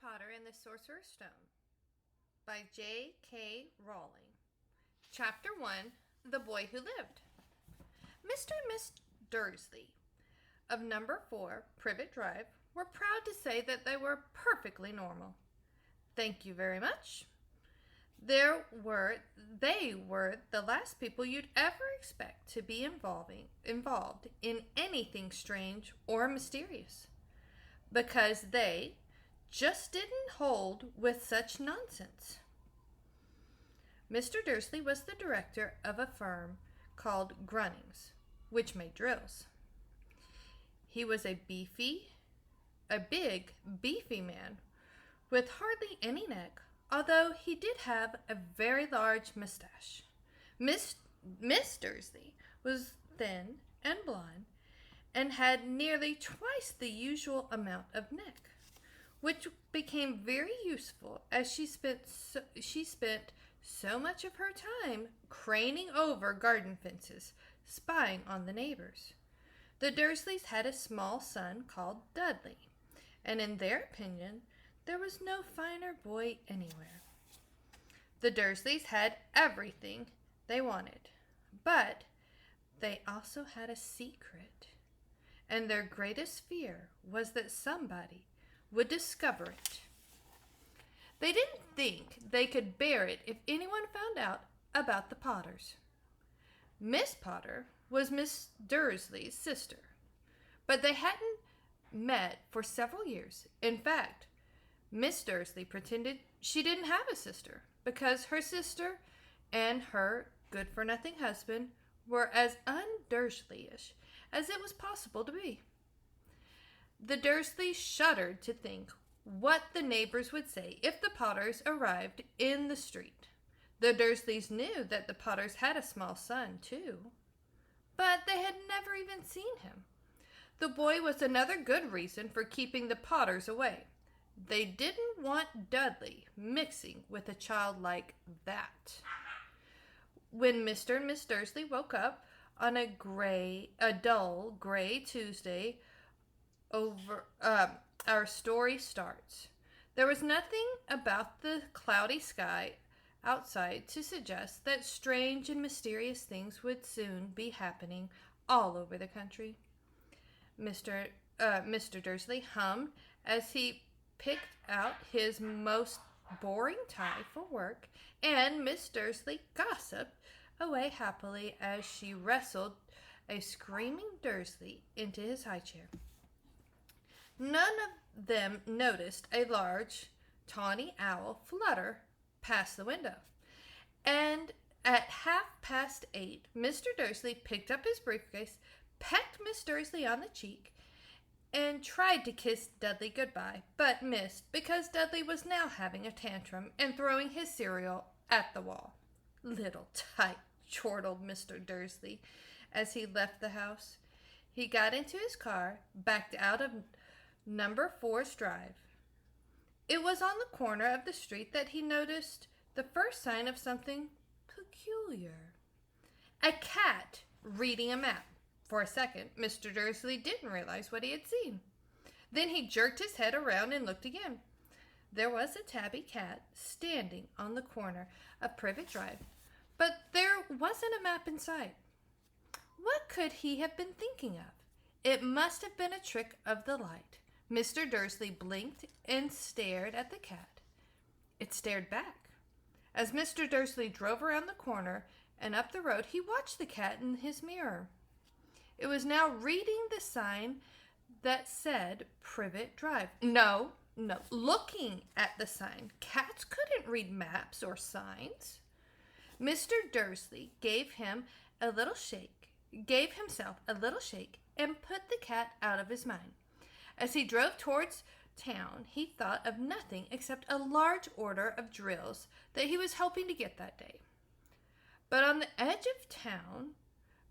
Potter and the Sorcerer's Stone by J.K. Rowling. Chapter 1, The Boy Who Lived. Mr. and Miss Dursley of number 4 Privet Drive were proud to say that they were perfectly normal. Thank you very much. They were the last people you'd ever expect to be involved in anything strange or mysterious, because they just didn't hold with such nonsense. Mr. Dursley was the director of a firm called Grunnings, which made drills. He was a big, beefy man with hardly any neck, although he did have a very large mustache. Miss Dursley was thin and blonde and had nearly twice the usual amount of neck, which became very useful as she spent so much of her time craning over garden fences, spying on the neighbors. The Dursleys had a small son called Dudley, and in their opinion, there was no finer boy anywhere. The Dursleys had everything they wanted, but they also had a secret, and their greatest fear was that somebody would discover it. They didn't think they could bear it if anyone found out about the Potters. Miss Potter was Miss Dursley's sister, but they hadn't met for several years. In fact, Miss Dursley pretended she didn't have a sister because her sister and her good-for-nothing husband were as un-Dursleyish as it was possible to be. The Dursleys shuddered to think what the neighbors would say if the Potters arrived in the street. The Dursleys knew that the Potters had a small son, too, but they had never even seen him. The boy was another good reason for keeping the Potters away. They didn't want Dudley mixing with a child like that. When Mr. and Miss Dursley woke up on a dull gray Tuesday, our story starts. There was nothing about the cloudy sky outside to suggest that strange and mysterious things would soon be happening all over the country. Mr. Dursley hummed as he picked out his most boring tie for work, and Miss Dursley gossiped away happily as she wrestled a screaming Dursley into his high chair. None of them noticed a large, tawny owl flutter past the window. And at 8:30, Mr. Dursley picked up his briefcase, pecked Miss Dursley on the cheek, and tried to kiss Dudley goodbye, but missed because Dudley was now having a tantrum and throwing his cereal at the wall. "Little tyke," chortled Mr. Dursley as he left the house. He got into his car, backed out of number 4's drive. It was on the corner of the street that he noticed the first sign of something peculiar. A cat reading a map. For a second, Mr. Dursley didn't realize what he had seen. Then he jerked his head around and looked again. There was a tabby cat standing on the corner of Privet Drive, but there wasn't a map in sight. What could he have been thinking of? It must have been a trick of the light. Mr. Dursley blinked and stared at the cat. It stared back. As Mr. Dursley drove around the corner and up the road, he watched the cat in his mirror. It was now reading the sign that said Privet Drive. No, looking at the sign. Cats couldn't read maps or signs. Mr. Dursley gave himself a little shake and put the cat out of his mind. As he drove towards town, he thought of nothing except a large order of drills that he was hoping to get that day. But on the edge of town,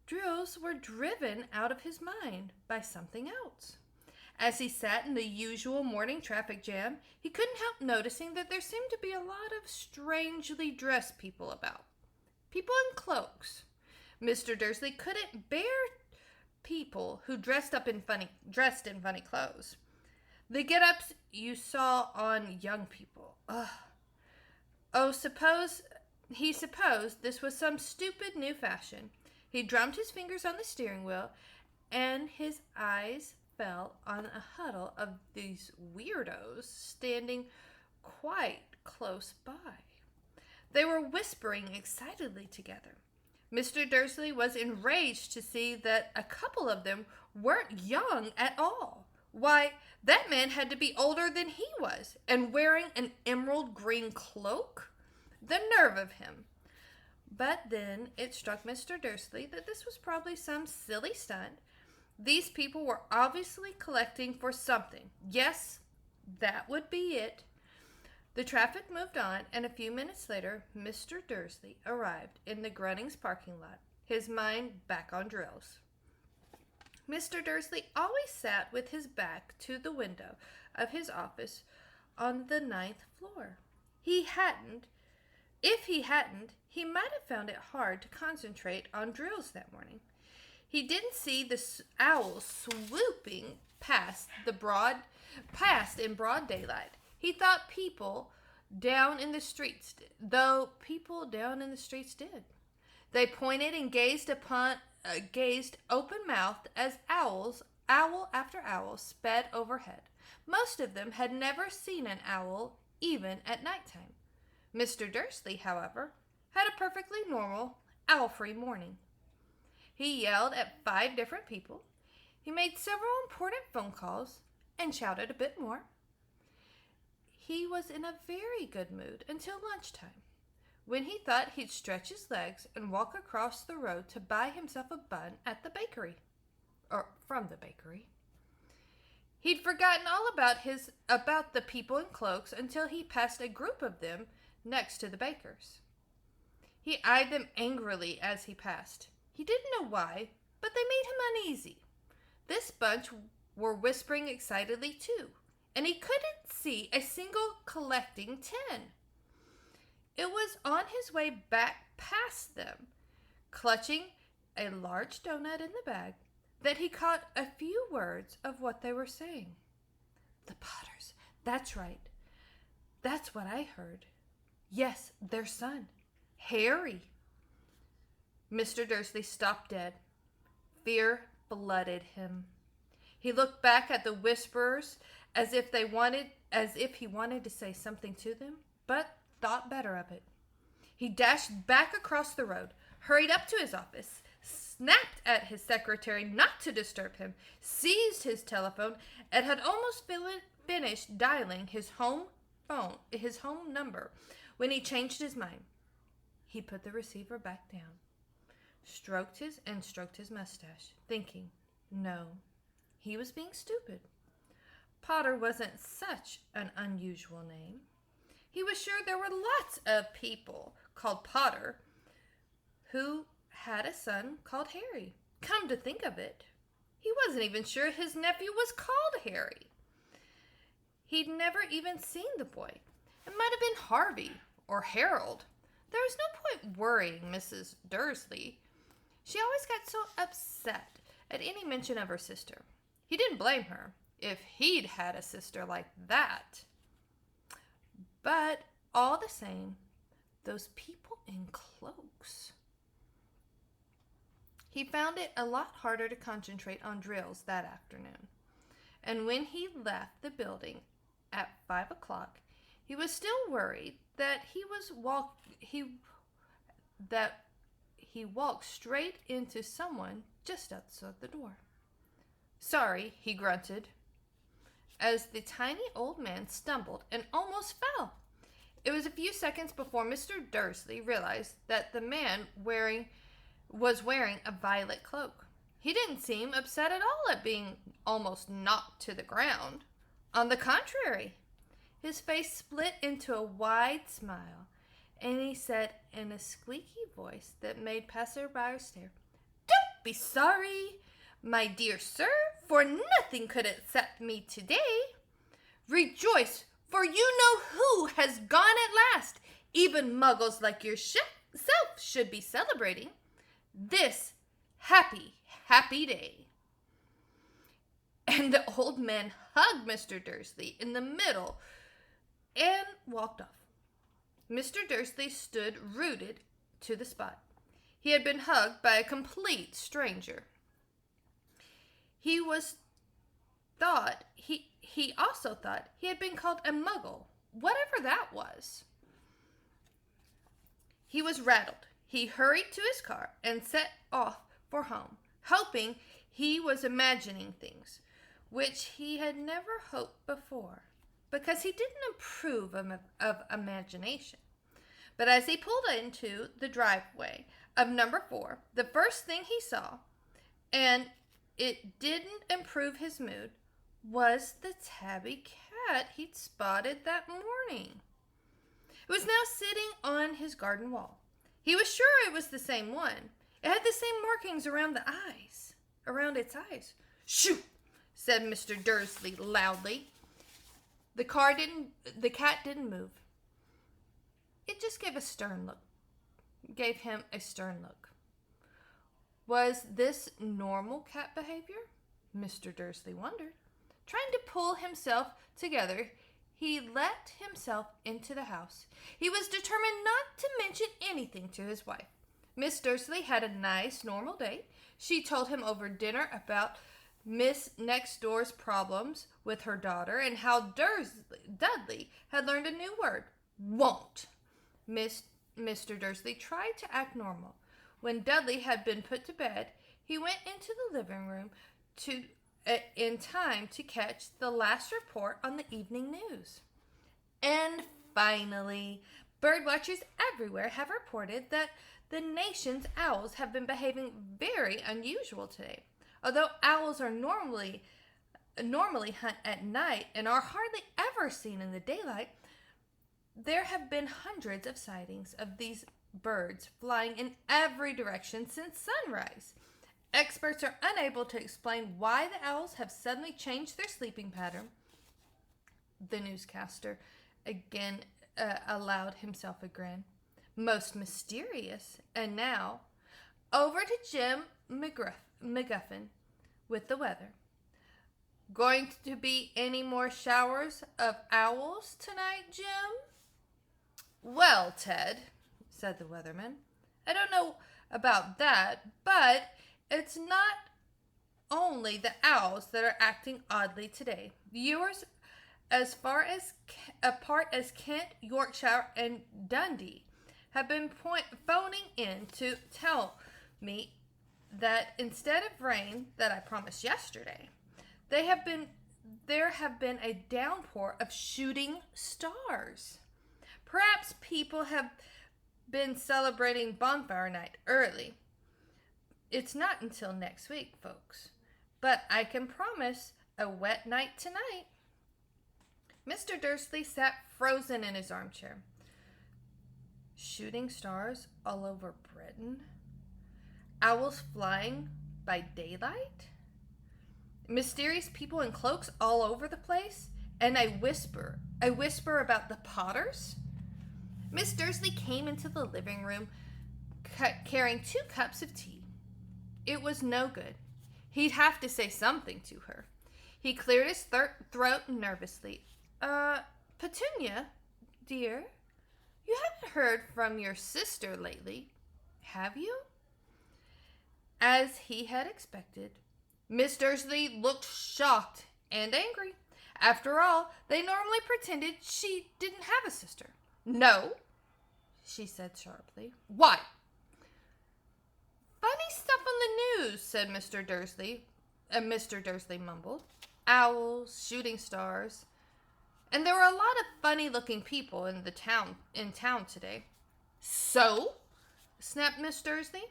drills were driven out of his mind by something else. As he sat in the usual morning traffic jam, he couldn't help noticing that there seemed to be a lot of strangely dressed people about. People in cloaks. Mr. Dursley couldn't bear people who dressed in funny clothes. The get-ups you saw on young people. Ugh. Oh, he supposed this was some stupid new fashion. He drummed his fingers on the steering wheel, and his eyes fell on a huddle of these weirdos standing quite close by. They were whispering excitedly together. Mr. Dursley was enraged to see that a couple of them weren't young at all. Why, that man had to be older than he was, and wearing an emerald green cloak? The nerve of him. But then it struck Mr. Dursley that this was probably some silly stunt. These people were obviously collecting for something. Yes, that would be it. The traffic moved on, and a few minutes later, Mr. Dursley arrived in the Grunnings parking lot, his mind back on drills. Mr. Dursley always sat with his back to the window of his office on the 9th floor. If he hadn't, he might have found it hard to concentrate on drills that morning. He didn't see the owl swooping past in broad daylight. He thought people down in the streets did. They pointed and gazed open-mouthed as owl after owl, sped overhead. Most of them had never seen an owl, even at nighttime. Mr. Dursley, however, had a perfectly normal, owl-free morning. He yelled at 5 different people. He made several important phone calls and shouted a bit more. He was in a very good mood until lunchtime, when he thought he'd stretch his legs and walk across the road to buy himself a bun at the bakery, or from the bakery. He'd forgotten all about the people in cloaks until he passed a group of them next to the baker's. He eyed them angrily as he passed. He didn't know why, but they made him uneasy. This bunch were whispering excitedly too, and he couldn't see a single collecting tin. It was on his way back past them, clutching a large donut in the bag, that he caught a few words of what they were saying. The Potters, that's right. That's what I heard. Yes, their son, Harry. Mr. Dursley stopped dead. Fear flooded him. He looked back at the whisperers as if he wanted to say something to them, but thought better of it. He dashed back across the road, hurried up to his office, snapped at his secretary not to disturb him, seized his telephone, and had almost finished dialing his home number when he changed his mind. He put the receiver back down, stroked his mustache, thinking, no, he was being stupid. Potter wasn't such an unusual name. He was sure there were lots of people called Potter who had a son called Harry. Come to think of it, he wasn't even sure his nephew was called Harry. He'd never even seen the boy. It might have been Harvey or Harold. There was no point worrying Mrs. Dursley. She always got so upset at any mention of her sister. He didn't blame her if he'd had a sister like that. But all the same, those people in cloaks. He found it a lot harder to concentrate on drills that afternoon. And when he left the building at 5 o'clock, he was still worried that he walked straight into someone just outside the door. Sorry, he grunted, as the tiny old man stumbled and almost fell. It was a few seconds before Mr. Dursley realized that the man was wearing a violet cloak. He didn't seem upset at all at being almost knocked to the ground. On the contrary, his face split into a wide smile, and he said in a squeaky voice that made passersby stare, "Don't be sorry, my dear sir, for nothing could upset me today. Rejoice, for you know who has gone at last. Even muggles like yourself should be celebrating this happy, happy day." And the old man hugged Mr. Dursley in the middle and walked off. Mr. Dursley stood rooted to the spot. He had been hugged by a complete stranger. He also thought he had been called a muggle, whatever that was. He was rattled. He hurried to his car and set off for home, hoping he was imagining things, which he had never hoped before, because he didn't approve of imagination. But as he pulled into the driveway of number 4, the first thing he saw, and it didn't improve his mood, was the tabby cat he'd spotted that morning. It was now sitting on his garden wall. He was sure it was the same one. It had the same markings around its eyes. "Shoo!" said Mr. Dursley loudly. The cat didn't move. It just gave him a stern look. Was this normal cat behavior? Mr. Dursley wondered. Trying to pull himself together, he let himself into the house. He was determined not to mention anything to his wife. Miss Dursley had a nice, normal day. She told him over dinner about Miss Next Door's problems with her daughter and how Dudley had learned a new word, won't. Mr. Dursley tried to act normal. When Dudley had been put to bed, he went into the living room in time to catch the last report on the evening news. And finally, bird watchers everywhere have reported that the nation's owls have been behaving very unusual today. Although owls are normally hunt at night and are hardly ever seen in the daylight, there have been hundreds of sightings of these birds flying in every direction since sunrise. Experts are unable to explain why the owls have suddenly changed their sleeping pattern. The newscaster again allowed himself a grin. Most mysterious. And now, over to Jim McGuffin with the weather. Going to be any more showers of owls tonight, Jim? Well, Ted, said the weatherman, I don't know about that, but it's not only the owls that are acting oddly today. Viewers as far apart as Kent, Yorkshire, and Dundee have been phoning in to tell me that instead of rain that I promised yesterday, there have been a downpour of shooting stars. Perhaps people have been celebrating bonfire night early. It's not until next week, folks. But I can promise a wet night tonight. Mr. Dursley sat frozen in his armchair. Shooting stars all over Britain? Owls flying by daylight? Mysterious people in cloaks all over the place? And a whisper about the Potters? Miss Dursley came into the living room carrying 2 cups of tea. It was no good. He'd have to say something to her. He cleared his throat nervously. Petunia, dear, you haven't heard from your sister lately, have you? As he had expected, Miss Dursley looked shocked and angry. After all, they normally pretended she didn't have a sister. No, she said sharply. Why? Funny stuff on the news, said Mr. Dursley. Mr. Dursley mumbled. Owls, shooting stars. And there were a lot of funny-looking people in town today. So? Snapped Miss Dursley.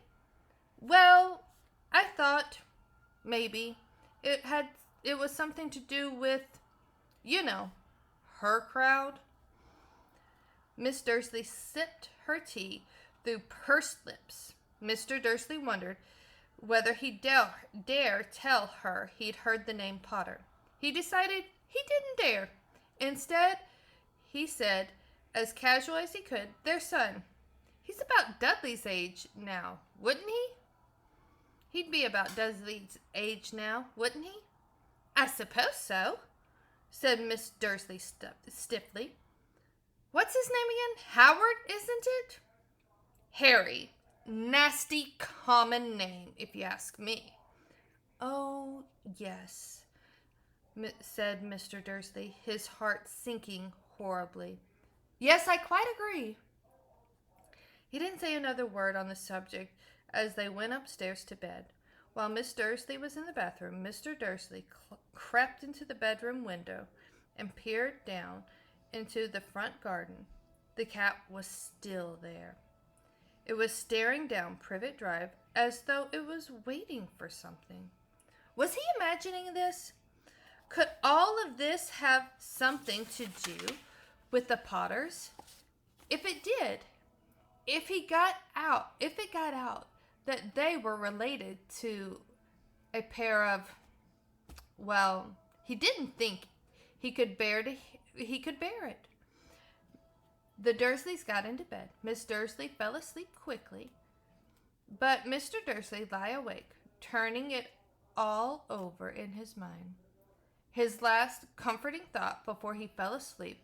Well, I thought maybe it was something to do with, her crowd. Miss Dursley sipped her tea through pursed lips. Mr. Dursley wondered whether he'd dare tell her he'd heard the name Potter. He decided he didn't dare. Instead, he said, as casual as he could, their son. He's about Dudley's age now, wouldn't he? He'd be about Dudley's age now, wouldn't he? I suppose so, said Miss Dursley stiffly. What's his name again? Howard, isn't it? Harry. Nasty common name, if you ask me. Oh, yes, said Mr. Dursley, his heart sinking horribly. Yes, I quite agree. He didn't say another word on the subject as they went upstairs to bed. While Miss Dursley was in the bathroom, Mr. Dursley crept into the bedroom window and peered down into the front garden. The cat was still there. It was staring down Privet Drive as though it was waiting for something. Was he imagining this? Could all of this have something to do with the Potters? If it did, if it got out that they were related to a pair of, well, he didn't think he could bear it. The Dursleys got into bed. Miss Dursley fell asleep quickly, but Mr. Dursley lay awake, turning it all over in his mind. His last comforting thought before he fell asleep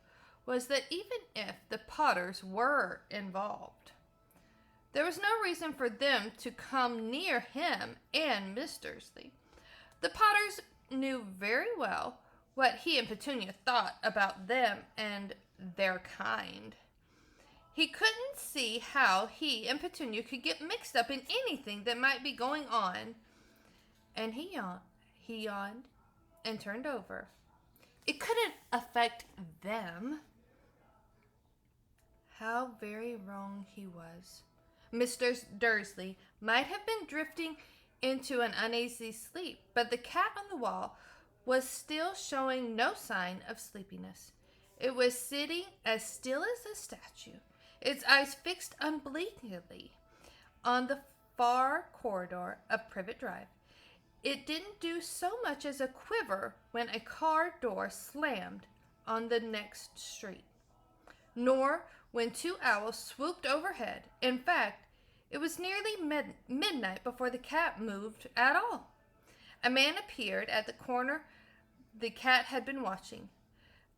was that even if the Potters were involved, there was no reason for them to come near him and Miss Dursley. The Potters knew very well what he and Petunia thought about them and their kind. He couldn't see how he and Petunia could get mixed up in anything that might be going on. And he yawned and turned over. It couldn't affect them. How very wrong he was. Mr. Dursley might have been drifting into an uneasy sleep, but the cat on the wall was still showing no sign of sleepiness. It was sitting as still as a statue, its eyes fixed unblinkingly on the far corridor of Privet Drive. It didn't do so much as a quiver when a car door slammed on the next street, nor when two owls swooped overhead. In fact, it was nearly midnight before the cat moved at all. A man appeared at the corner the cat had been watching.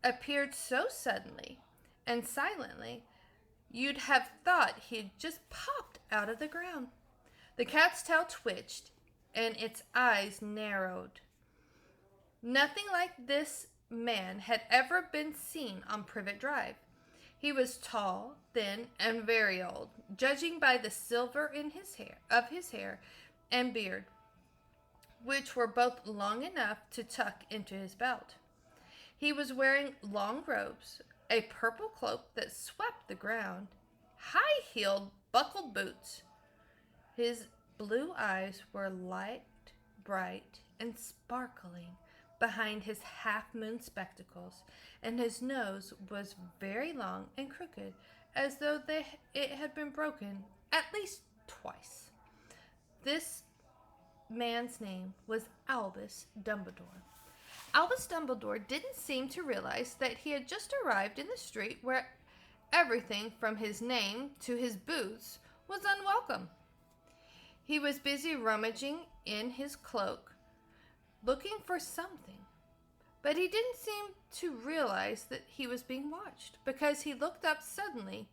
Appeared so suddenly and silently, you'd have thought he'd just popped out of the ground. The cat's tail twitched and its eyes narrowed. Nothing like this man had ever been seen on Privet Drive. He was tall, thin, and very old, judging by the silver in his hair and beard, which were both long enough to tuck into his belt. He was wearing long robes, a purple cloak that swept the ground, high-heeled buckled boots. His blue eyes were light, bright, and sparkling behind his half-moon spectacles, and his nose was very long and crooked, as though it had been broken at least twice. This man's name was Albus Dumbledore. Albus Dumbledore didn't seem to realize that he had just arrived in the street where everything from his name to his boots was unwelcome. He was busy rummaging in his cloak, looking for something, but he didn't seem to realize that he was being watched, because he looked up suddenly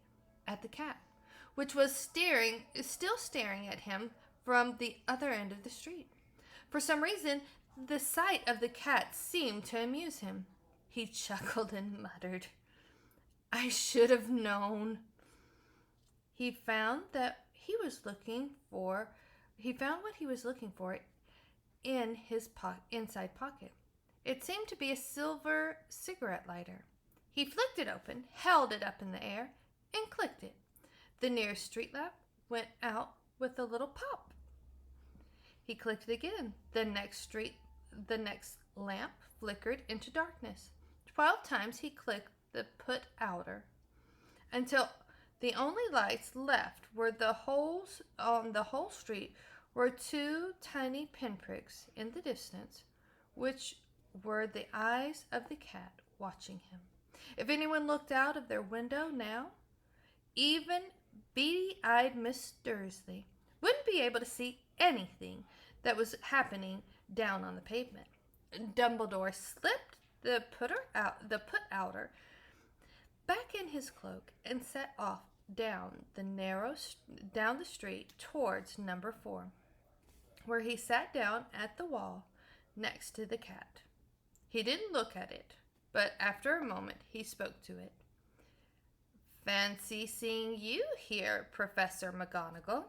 at the cat, which was still staring at him from the other end of the street. For some reason, the sight of the cat seemed to amuse him. He chuckled and muttered, "I should have known." He found what he was looking for in his inside pocket. It seemed to be a silver cigarette lighter. He flicked it open, held it up in the air, and clicked it. The nearest street lamp went out with a little pop. He clicked it again. The next lamp flickered into darkness. 12 times he clicked the put outer, until the only lights left were on the whole street were two tiny pinpricks in the distance, which were the eyes of the cat watching him. If anyone looked out of their window now, even beady-eyed Miss Dursley wouldn't be able to see anything that was happening down on the pavement. Dumbledore slipped the put-outer back in his cloak and set off down the street towards number 4, where he sat down at the wall next to the cat. He didn't look at it, but after a moment he spoke to it. "Fancy seeing you here, Professor McGonagall."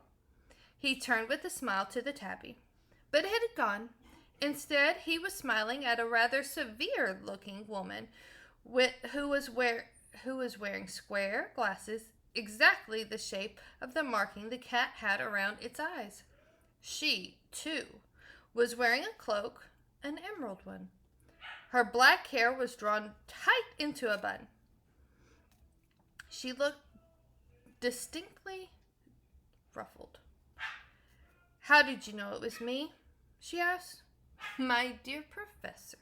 He turned with a smile to the tabby, but it had gone. Instead, he was smiling at a rather severe-looking woman who was wearing square glasses, exactly the shape of the marking the cat had around its eyes. She, too, was wearing a cloak, an emerald one. Her black hair was drawn tight into a bun. She looked distinctly ruffled. "How did you know it was me?" she asked. "My dear Professor,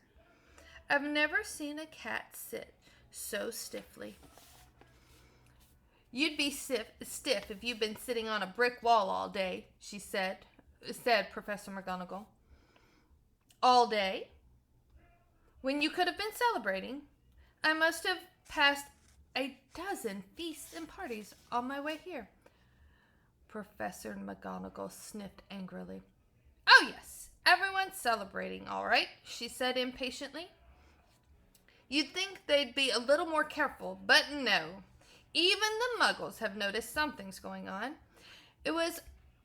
I've never seen a cat sit so stiffly." "You'd be stiff if you'd been sitting on a brick wall all day," said Professor McGonagall. "All day? When you could have been celebrating. I must have passed a dozen feasts and parties on my way here." Professor McGonagall sniffed angrily. "Oh, yes, everyone's celebrating, all right," she said impatiently. "You'd think they'd be a little more careful, but no. Even the Muggles have noticed something's going on. It was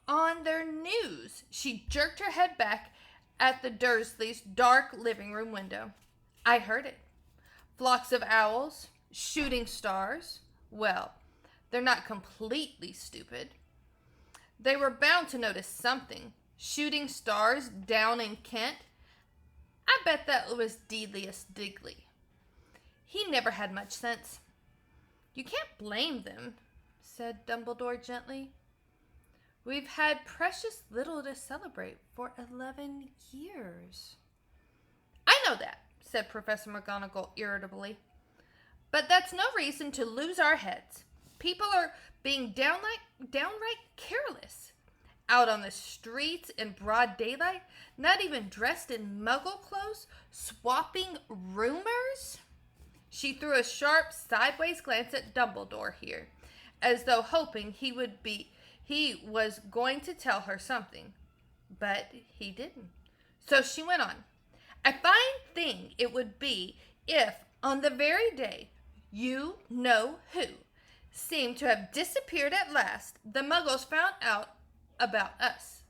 on their news." She jerked her head back at the Dursleys' dark living room window. "I heard it. Flocks of owls, shooting stars. Well, they're not completely stupid. They were bound to notice something. Shooting stars down in Kent. I bet that was Deedlius Digley. He never had much sense." "You can't blame them," said Dumbledore gently. "We've had precious little to celebrate for 11 years. "I know that," said Professor McGonagall irritably. "But that's no reason to lose our heads. People are being downright careless. Out on the streets in broad daylight, not even dressed in Muggle clothes, swapping rumors." She threw a sharp sideways glance at Dumbledore here, as though hoping he was going to tell her something. But he didn't. So she went on. "A fine thing it would be if, on the very day you-know-who seemed to have disappeared at last, the Muggles found out about us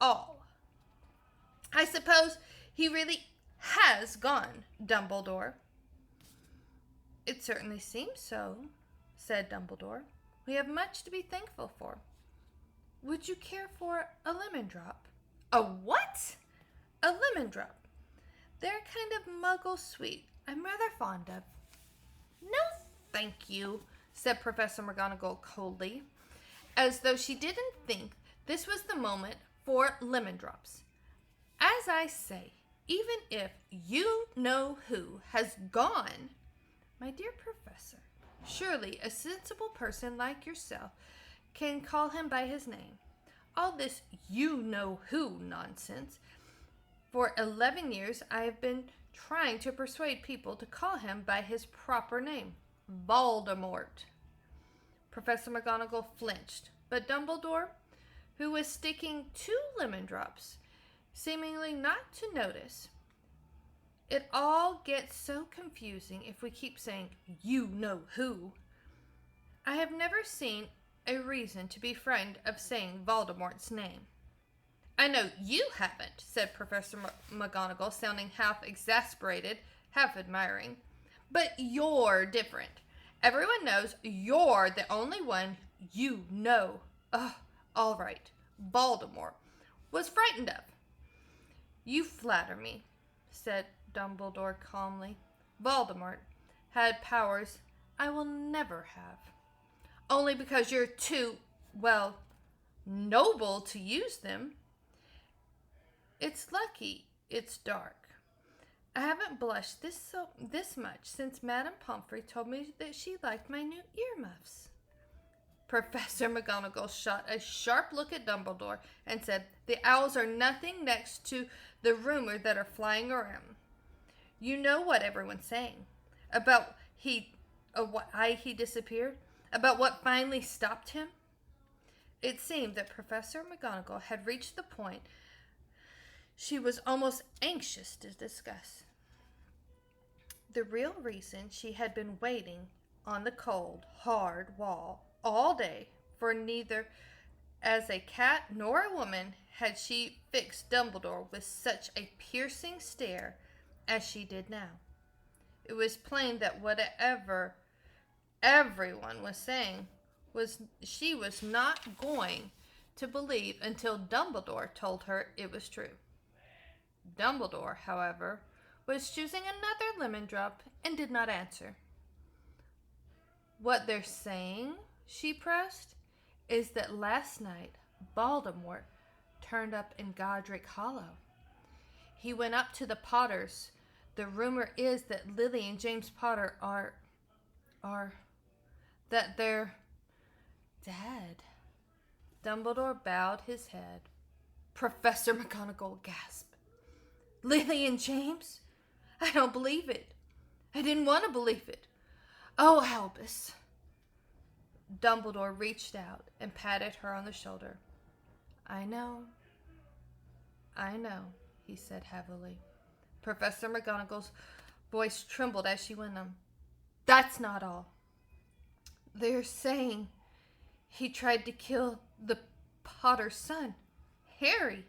all. I suppose he really has gone, Dumbledore." "It certainly seems so," said Dumbledore. "We have much to be thankful for. Would you care for a lemon drop?" "A what?" "A lemon drop. They're a kind of Muggle sweet I'm rather fond of." "No, thank you," said Professor McGonagall coldly, as though she didn't think this was the moment for lemon drops. "As I say, even if you-know-who has gone, my dear Professor, surely a sensible person like yourself can call him by his name. All this you-know-who nonsense. For 11 years I have been trying to persuade people to call him by his proper name, Voldemort." Professor McGonagall flinched, but Dumbledore, who was sticking 2 lemon drops, seemingly not to notice. "It all gets so confusing if we keep saying you-know-who. I have never seen a reason to be frightened of saying Voldemort's name." "I know you haven't," said Professor McGonagall, sounding half exasperated, half admiring. "But you're different. Everyone knows you're the only one you know. All right, Voldemort was frightened of." "You flatter me," said Dumbledore calmly. "Voldemort had powers I will never have. Only because you're too, noble to use them. It's lucky it's dark. I haven't blushed this much since Madame Pomfrey told me that she liked my new earmuffs." Professor McGonagall shot a sharp look at Dumbledore and said, "The owls are nothing next to the rumor that are flying around. You know what everyone's saying about why he disappeared, about what finally stopped him." It seemed that Professor McGonagall had reached the point she was almost anxious to discuss. The real reason she had been waiting on the cold, hard wall all day, for neither as a cat nor a woman had she fixed Dumbledore with such a piercing stare as she did now. It was plain that whatever everyone was saying she was not going to believe until Dumbledore told her it was true. Dumbledore, however, was choosing another lemon drop and did not answer. "What they're saying," she pressed, "is that last night Voldemort turned up in Godric Hollow. He went up to the Potters. The rumor is that Lily and James Potter that they're dead." Dumbledore bowed his head. Professor McGonagall gasped. "Lily and James? I don't believe it. I didn't want to believe it. Oh, Albus." Dumbledore reached out and patted her on the shoulder. I know, he said heavily. Professor McGonagall's voice trembled as she went on. "That's not all. They're saying he tried to kill the Potter's son, Harry.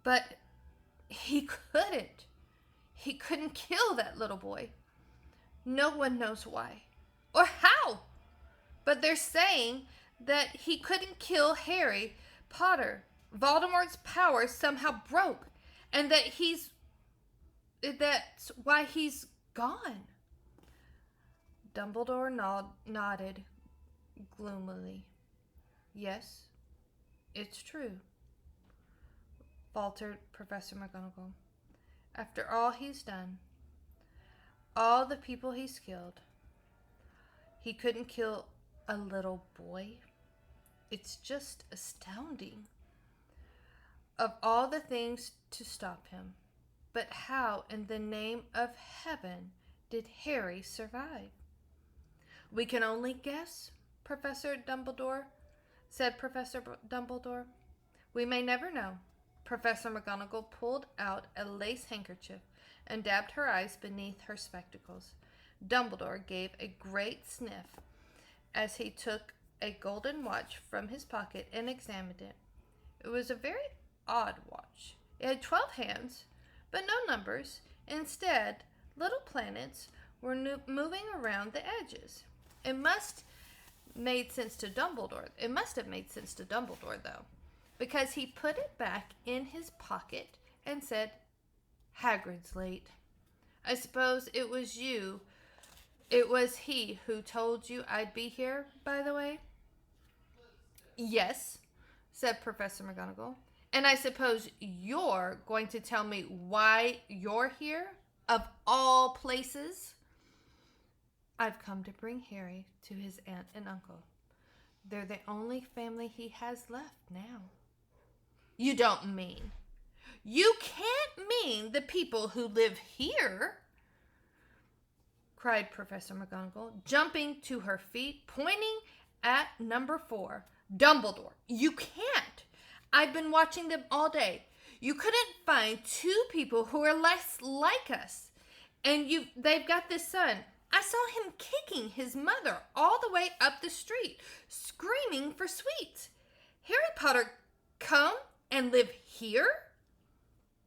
But he couldn't. He couldn't kill that little boy. No one knows why or how. But they're saying that he couldn't kill Harry Potter. Voldemort's power somehow broke, and that's why he's gone." Dumbledore nodded gloomily. "Yes, it's true," faltered Professor McGonagall. "After all he's done, all the people he's killed, he couldn't kill a little boy? It's just astounding. Of all the things to stop him, but how in the name of heaven did Harry survive?" "We can only guess, Professor Dumbledore," said Professor Dumbledore. "We may never know." Professor McGonagall pulled out a lace handkerchief and dabbed her eyes beneath her spectacles. Dumbledore gave a great sniff as he took a golden watch from his pocket and examined it. It was a very odd watch. It had 12 hands, but no numbers. Instead, little planets were moving around the edges. It must have made sense to Dumbledore, though, because he put it back in his pocket and said, "Hagrid's late. I suppose it was he who told you I'd be here, by the way?" "Yes," said Professor McGonagall. "And I suppose you're going to tell me why you're here, of all places?" "I've come to bring Harry to his aunt and uncle. They're the only family he has left now." "You don't mean? You can't mean the people who live here?" cried Professor McGonagall, jumping to her feet, pointing at number 4. "Dumbledore, you can't. I've been watching them all day. You couldn't find 2 people who are less like us. And they've got this son. I saw him kicking his mother all the way up the street, screaming for sweets. Harry Potter come and live here?"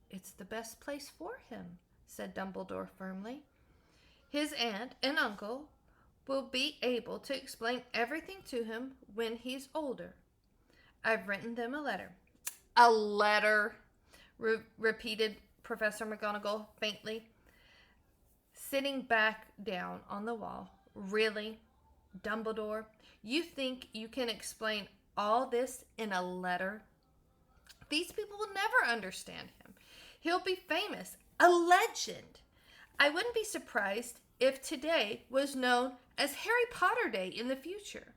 "It's the best place for him," said Dumbledore firmly. "His aunt and uncle will be able to explain everything to him when he's older. I've written them a letter." "A letter?" repeated Professor McGonagall faintly, sitting back down on the wall. "Really, Dumbledore, you think you can explain all this in a letter? These people will never understand him. He'll be famous, a legend. I wouldn't be surprised if today was known as Harry Potter Day in the future.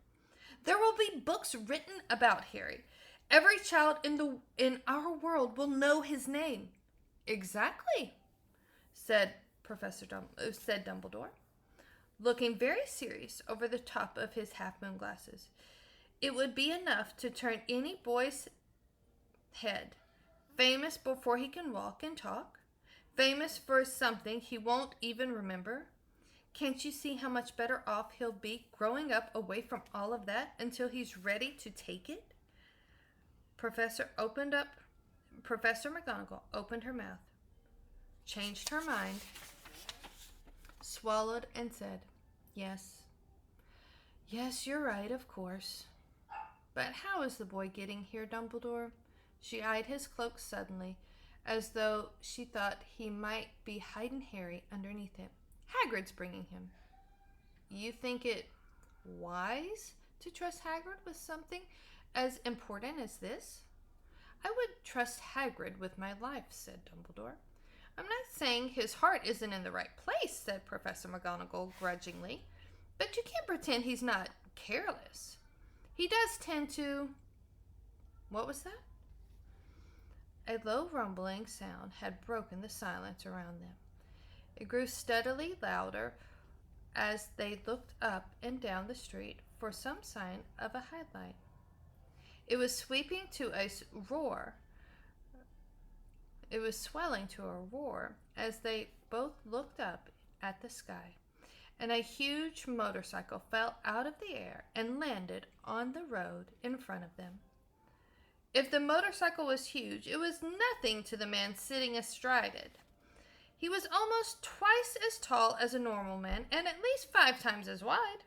There will be books written about Harry. Every child in our world will know his name. Exactly, said Dumbledore, looking very serious over the top of his half-moon glasses. It would be enough to turn any boy's head. Famous before he can walk and talk. Famous for something he won't even remember. Can't you see how much better off he'll be growing up away from all of that until he's ready to take it? Professor McGonagall opened her mouth, changed her mind, swallowed, and said, Yes. Yes, you're right, of course. But how is the boy getting here, Dumbledore? She eyed his cloak suddenly, as though she thought he might be hiding Harry underneath it. Hagrid's bringing him. You think it wise to trust Hagrid with something as important as this? I would trust Hagrid with my life, said Dumbledore. I'm not saying his heart isn't in the right place, said Professor McGonagall grudgingly, but you can't pretend he's not careless. He does tend to... What was that? A low rumbling sound had broken the silence around them. It grew steadily louder as they looked up and down the street for some sign of a headlight. It was sweeping to a roar. It was swelling to a roar as they both looked up at the sky, and a huge motorcycle fell out of the air and landed on the road in front of them. If the motorcycle was huge, it was nothing to the man sitting astride it. He was almost twice as tall as a normal man and at least 5 times as wide.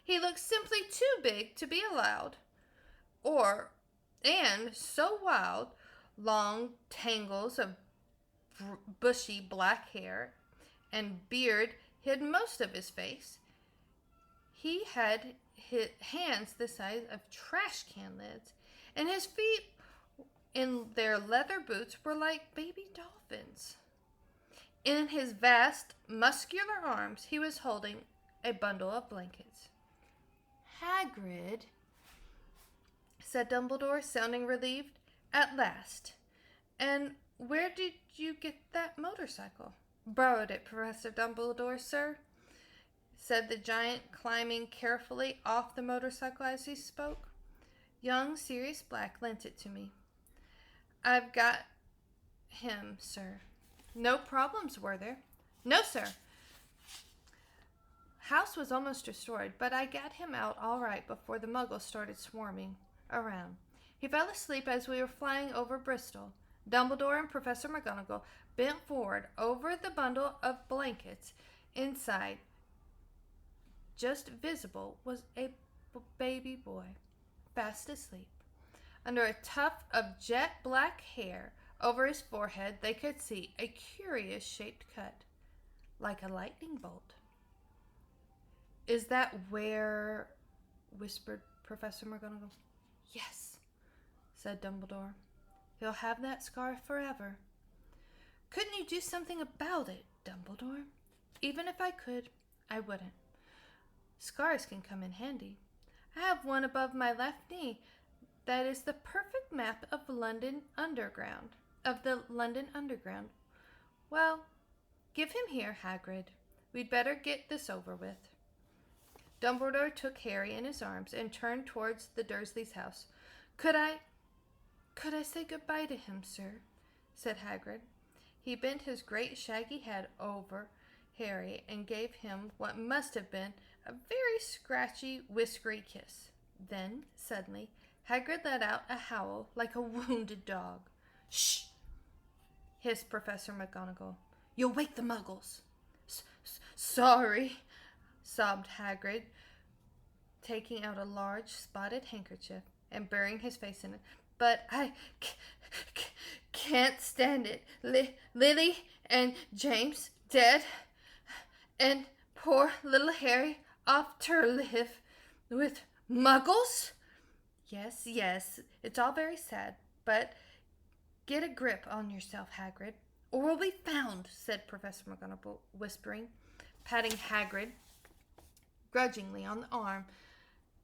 He looked simply too big to be allowed. And so wild, long tangles of bushy black hair and beard hid most of his face. He had hands the size of trash can lids, and his feet in their leather boots were like baby dolphins. In his vast, muscular arms, he was holding a bundle of blankets. Hagrid, said Dumbledore, sounding relieved. At last. And where did you get that motorcycle? Borrowed it, Professor Dumbledore, sir, said the giant, climbing carefully off the motorcycle as he spoke. Young Sirius Black lent it to me. I've got him, sir. No problems, were there? No, sir. House was almost destroyed, but I got him out all right before the muggles started swarming around. He fell asleep as we were flying over Bristol. Dumbledore and Professor McGonagall bent forward over the bundle of blankets. Inside, just visible, was a baby boy, fast asleep. Under a tuft of jet black hair over his forehead, they could see a curious shaped cut, like a lightning bolt. Is that where... whispered Professor McGonagall. Yes, said Dumbledore. He'll have that scar forever. Couldn't you do something about it, Dumbledore? Even if I could, I wouldn't. Scars can come in handy. I have one above my left knee that is the perfect map of the London Underground. Well, give him here, Hagrid. We'd better get this over with. Dumbledore took Harry in his arms and turned towards the Dursleys' house. Could I say goodbye to him, sir? Said Hagrid. He bent his great shaggy head over Harry and gave him what must have been a very scratchy, whiskery kiss. Then, suddenly, Hagrid let out a howl like a wounded dog. Shh! Hissed Professor McGonagall. You'll wake the muggles. Sorry, sobbed Hagrid, taking out a large spotted handkerchief and burying his face in it. But I can't stand it. Lily and James dead, and poor little Harry off to live with muggles? Yes, it's all very sad, but get a grip on yourself, Hagrid, or we'll be found, said Professor McGonagall, whispering, patting Hagrid grudgingly on the arm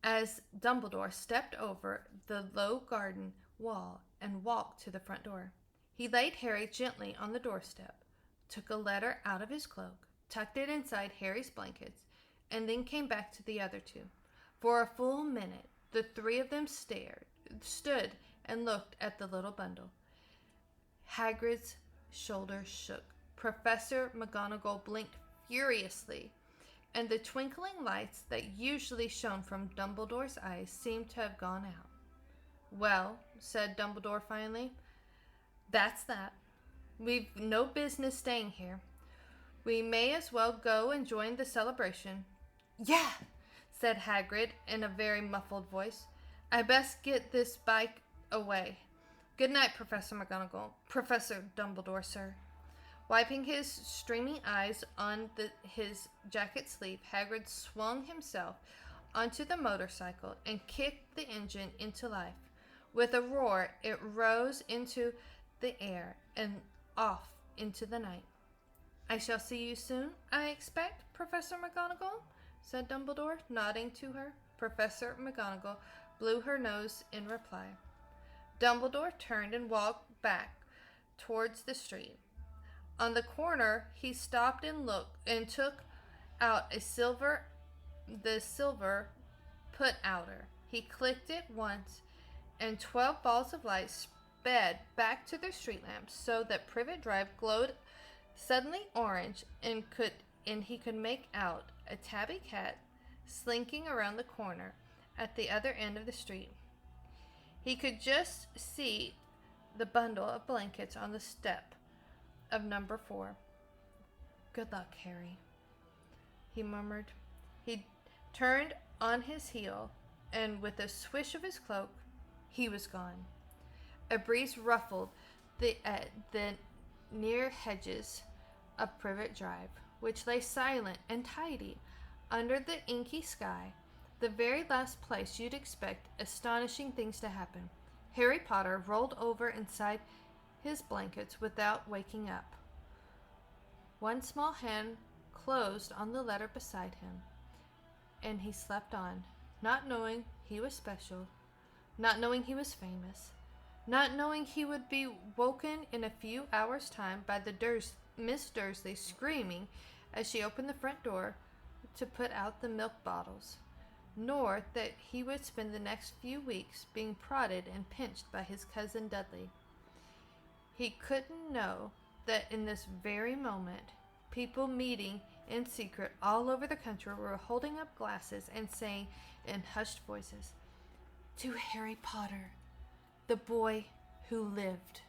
as Dumbledore stepped over the low garden wall and walked to the front door. He laid Harry gently on the doorstep, took a letter out of his cloak, tucked it inside Harry's blankets, and then came back to the other two. For a full minute, the three of them stood and looked at the little bundle. Hagrid's shoulders shook. Professor McGonagall blinked furiously, and the twinkling lights that usually shone from Dumbledore's eyes seemed to have gone out. "Well," said Dumbledore finally, "that's that. We've no business staying here. We may as well go and join the celebration." "Yeah," said Hagrid in a very muffled voice. "I best get this bike away. Good night, Professor McGonagall." "Professor Dumbledore, sir." Wiping his streaming eyes on his jacket sleeve, Hagrid swung himself onto the motorcycle and kicked the engine into life. With a roar, it rose into the air and off into the night. "I shall see you soon, I expect, Professor McGonagall," said Dumbledore, nodding to her. Professor McGonagall blew her nose in reply. Dumbledore turned and walked back towards the street. On the corner, he stopped and took out the silver put-outer. He clicked it once, and 12 balls of light sped back to their street lamps, so that Privet Drive glowed suddenly orange, and he could make out a tabby cat slinking around the corner at the other end of the street. He could just see the bundle of blankets on the step of number 4. "Good luck, Harry," he murmured. He turned on his heel, and with a swish of his cloak, he was gone. A breeze ruffled the near hedges of Privet Drive, which lay silent and tidy under the inky sky, the very last place you'd expect astonishing things to happen. Harry Potter rolled over inside his blankets without waking up. One small hand closed on the letter beside him, and he slept on, not knowing he was special, not knowing he was famous, not knowing he would be woken in a few hours' time by Miss Dursley screaming as she opened the front door to put out the milk bottles, nor that he would spend the next few weeks being prodded and pinched by his cousin Dudley. He couldn't know that in this very moment, people meeting in secret all over the country were holding up glasses and saying in hushed voices, "To Harry Potter, the boy who lived."